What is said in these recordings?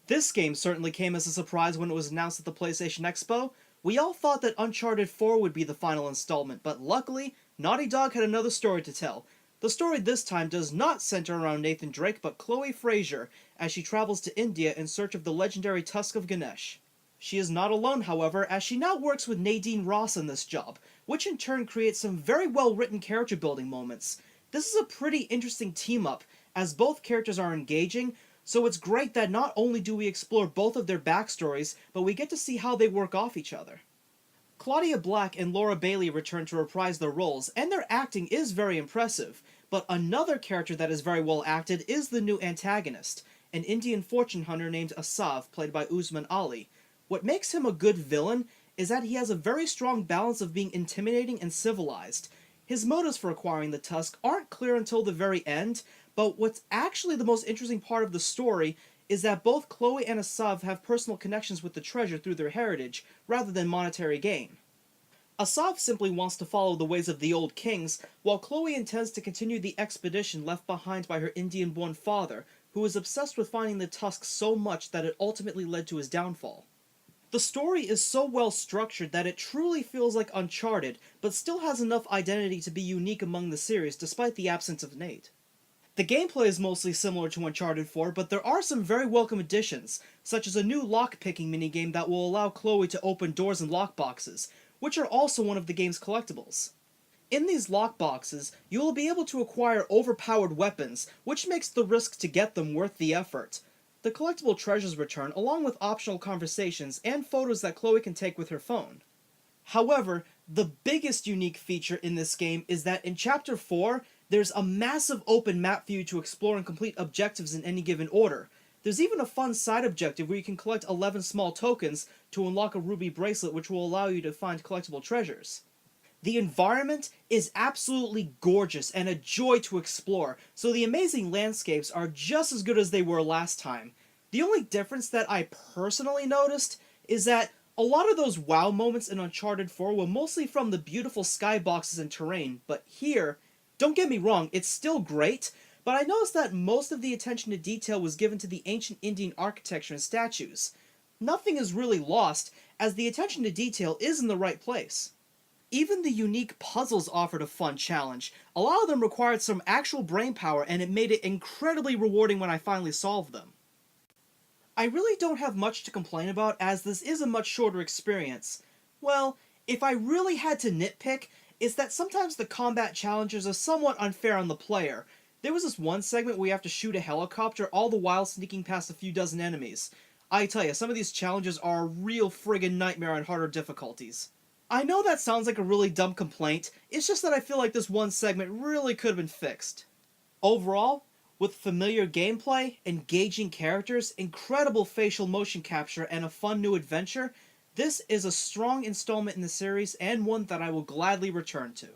This game certainly came as a surprise when it was announced at the PlayStation Expo. We all thought that Uncharted 4 would be the final installment, but luckily, Naughty Dog had another story to tell. The story this time does not center around Nathan Drake, but Chloe Fraser, as she travels to India in search of the legendary Tusk of Ganesh. She is not alone, however, as she now works with Nadine Ross in this job, which in turn creates some very well-written character building moments. This is a pretty interesting team-up, as both characters are engaging, so it's great that not only do we explore both of their backstories, but we get to see how they work off each other. Claudia Black and Laura Bailey return to reprise their roles, and their acting is very impressive, but another character that is very well acted is the new antagonist, an Indian fortune hunter named Asav, played by Usman Ali. What makes him a good villain is that he has a very strong balance of being intimidating and civilized. His motives for acquiring the tusk aren't clear until the very end, but what's actually the most interesting part of the story is that both Chloe and Asav have personal connections with the treasure through their heritage, rather than monetary gain. Asav simply wants to follow the ways of the old kings, while Chloe intends to continue the expedition left behind by her Indian-born father, who is obsessed with finding the tusk so much that it ultimately led to his downfall. The story is so well structured that it truly feels like Uncharted, but still has enough identity to be unique among the series despite the absence of Nate. The gameplay is mostly similar to Uncharted 4, but there are some very welcome additions, such as a new lock-picking minigame that will allow Chloe to open doors and lockboxes, which are also one of the game's collectibles. In these lockboxes, you will be able to acquire overpowered weapons, which makes the risk to get them worth the effort. The collectible treasures return along with optional conversations and photos that Chloe can take with her phone. However, the biggest unique feature in this game is that in Chapter 4, there's a massive open map for you to explore and complete objectives in any given order. There's even a fun side objective where you can collect 11 small tokens to unlock a ruby bracelet which will allow you to find collectible treasures. The environment is absolutely gorgeous and a joy to explore, so the amazing landscapes are just as good as they were last time. The only difference that I personally noticed is that a lot of those wow moments in Uncharted 4 were mostly from the beautiful skyboxes and terrain, but here, don't get me wrong, it's still great, but I noticed that most of the attention to detail was given to the ancient Indian architecture and statues. Nothing is really lost, as the attention to detail is in the right place. Even the unique puzzles offered a fun challenge. A lot of them required some actual brainpower, and it made it incredibly rewarding when I finally solved them. I really don't have much to complain about, as this is a much shorter experience. Well, if I really had to nitpick, it's that sometimes the combat challenges are somewhat unfair on the player. There was this one segment where you have to shoot a helicopter, all the while sneaking past a few dozen enemies. I tell you, some of these challenges are a real friggin' nightmare on harder difficulties. I know that sounds like a really dumb complaint, it's just that I feel like this one segment really could have been fixed. Overall, with familiar gameplay, engaging characters, incredible facial motion capture, and a fun new adventure, this is a strong installment in the series and one that I will gladly return to.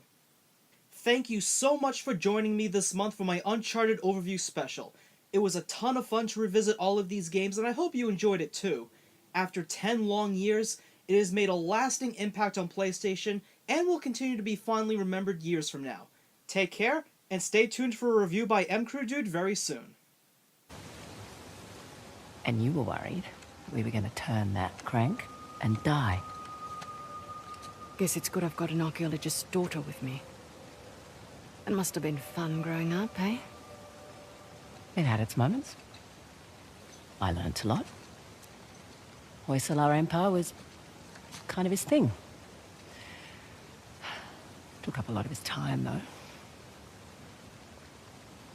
Thank you so much for joining me this month for my Uncharted Overview Special. It was a ton of fun to revisit all of these games, and I hope you enjoyed it too. After 10 long years, it has made a lasting impact on PlayStation, and will continue to be fondly remembered years from now. Take care, and stay tuned for a review by MCrewDude very soon. And you were worried we were going to turn that crank and die. Guess it's good I've got an archaeologist's daughter with me. It must have been fun growing up, eh? It had its moments. I learnt a lot. Hoysala Empire was kind of his thing. Took up a lot of his time, though.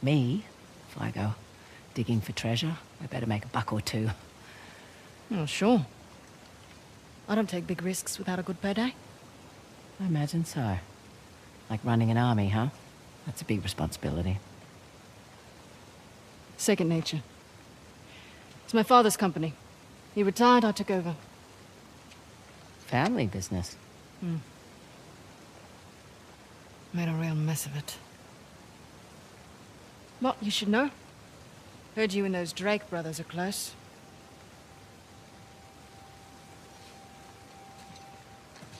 Me, if I go digging for treasure, I better make a buck or two. Oh, sure. I don't take big risks without a good payday. I imagine so. Like running an army, huh? That's a big responsibility. Second nature. It's my father's company. He retired, I took over. Family business. Made a real mess of it. What, you should know? Heard you and those Drake brothers are close.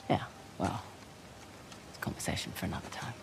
Yeah, well, it's a conversation for another time.